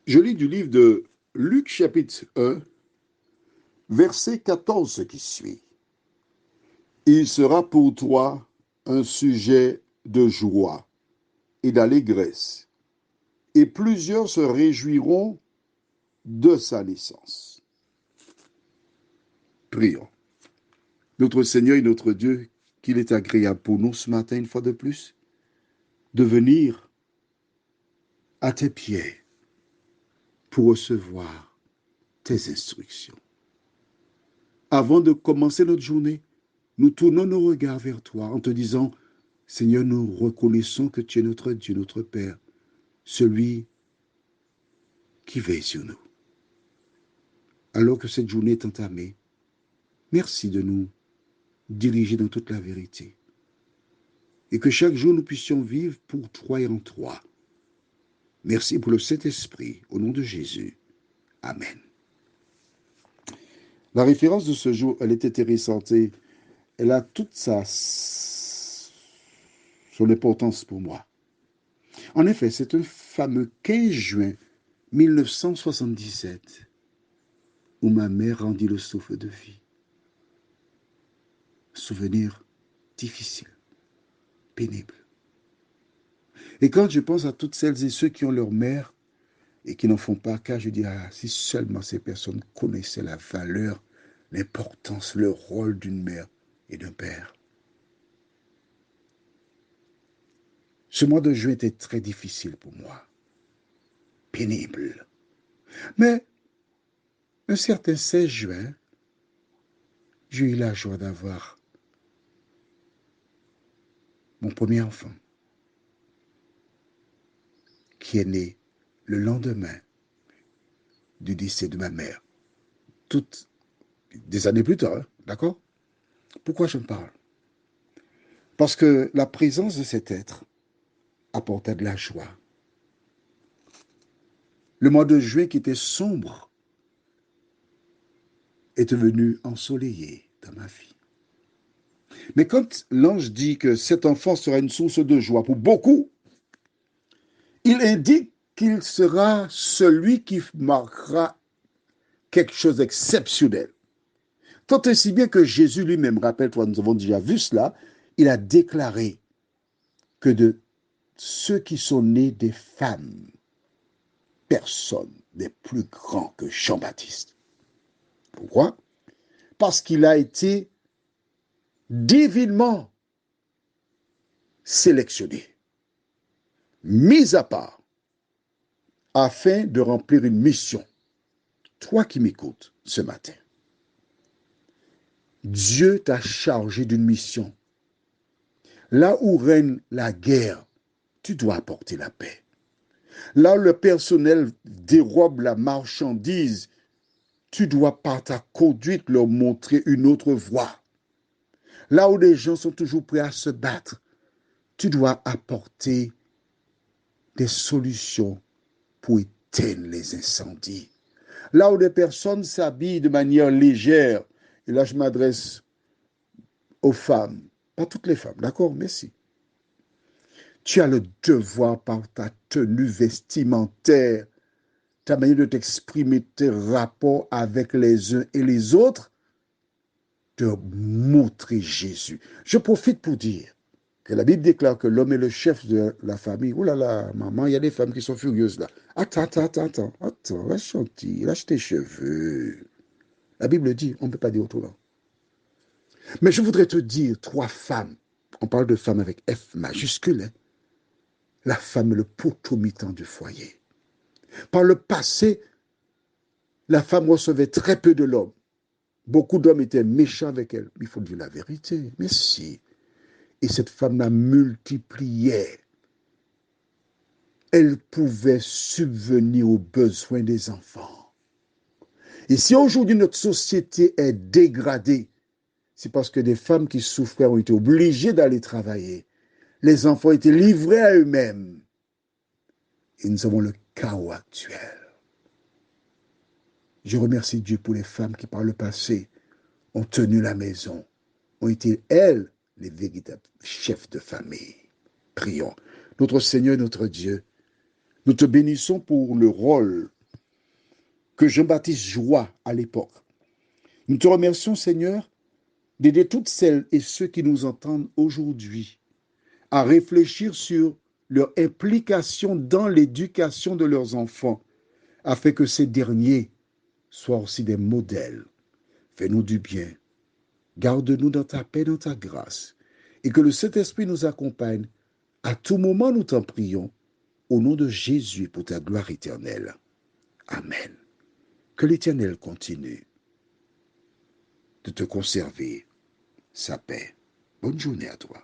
Je lis du livre de Luc chapitre 1, verset 14 qui suit. Il sera pour toi un sujet de joie et d'allégresse, et plusieurs se réjouiront de sa naissance. Prions. Notre Seigneur et notre Dieu, qu'il est agréable pour nous ce matin, une fois de plus, de venir à tes pieds pour recevoir tes instructions. Avant de commencer notre journée, nous tournons nos regards vers toi en te disant, Seigneur, nous reconnaissons que tu es notre Dieu, notre Père, celui qui veille sur nous. Alors que cette journée est entamée, merci de nous diriger dans toute la vérité. Et que chaque jour nous puissions vivre pour toi et en toi. Merci pour le Saint-Esprit, au nom de Jésus. Amen. La référence de ce jour, elle est intéressante et elle a toute son importance pour moi. En effet, c'est un fameux 15 juin 1977 où ma mère rendit le souffle de vie. Souvenir difficile, pénible. Et quand je pense à toutes celles et ceux qui ont leur mère et qui n'en font pas cas, je dis, ah, si seulement ces personnes connaissaient la valeur, l'importance, le rôle d'une mère et d'un père. Ce mois de juin était très difficile pour moi, pénible. Mais un certain 16 juin, j'ai eu la joie d'avoir mon premier enfant qui est né le lendemain du décès de ma mère. Toutes des années plus tard, hein, d'accord? Pourquoi je me parle? Parce que la présence de cet être apportait de la joie. Le mois de juin qui était sombre est devenu ensoleillé dans ma vie. Mais quand l'ange dit que cet enfant sera une source de joie pour beaucoup, il indique qu'il sera celui qui marquera quelque chose d'exceptionnel. Tant et si bien que Jésus lui-même, rappelle-toi, nous avons déjà vu cela, il a déclaré que de ceux qui sont nés des femmes, personne n'est plus grand que Jean-Baptiste. Pourquoi? Parce qu'il a été divinement sélectionné, mis à part, afin de remplir une mission. Toi qui m'écoutes ce matin, Dieu t'a chargé d'une mission. Là où règne la guerre, tu dois apporter la paix. Là où le personnel dérobe la marchandise, tu dois par ta conduite leur montrer une autre voie. Là où les gens sont toujours prêts à se battre, tu dois apporter des solutions pour éteindre les incendies. Là où des personnes s'habillent de manière légère, et là je m'adresse aux femmes, pas toutes les femmes, d'accord, merci. Tu as le devoir par ta tenue vestimentaire, ta manière de t'exprimer, tes rapports avec les uns et les autres, de montrer Jésus. Je profite pour dire que la Bible déclare que l'homme est le chef de la famille. Oh là là, maman, il y a des femmes qui sont furieuses là. Attends, lâche gentil, lâche tes cheveux. La Bible dit, on ne peut pas dire autrement. Mais je voudrais te dire, trois femmes, on parle de femmes avec F majuscule, hein? La femme est le potomitan du foyer. Par le passé, la femme recevait très peu de l'homme. Beaucoup d'hommes étaient méchants avec elle. Il faut dire la vérité. Mais si. Et cette femme la multipliait. Elle pouvait subvenir aux besoins des enfants. Et si aujourd'hui notre société est dégradée, c'est parce que des femmes qui souffraient ont été obligées d'aller travailler. Les enfants étaient livrés à eux-mêmes. Et nous avons le chaos actuel. Je remercie Dieu pour les femmes qui, par le passé, ont tenu la maison, ont été, elles, les véritables chefs de famille. Prions. Notre Seigneur et notre Dieu, Nous te bénissons pour le rôle que Jean-Baptiste joua à l'époque. Nous te remercions, Seigneur, d'aider toutes celles et ceux qui nous entendent aujourd'hui à réfléchir sur leur implication dans l'éducation de leurs enfants, afin que ces derniers soient aussi des modèles. Fais-nous du bien. Garde-nous dans ta paix, dans ta grâce, et que le Saint-Esprit nous accompagne. À tout moment, nous t'en prions, au nom de Jésus, pour ta gloire éternelle. Amen. Que l'Éternel continue de te conserver sa paix. Bonne journée à toi.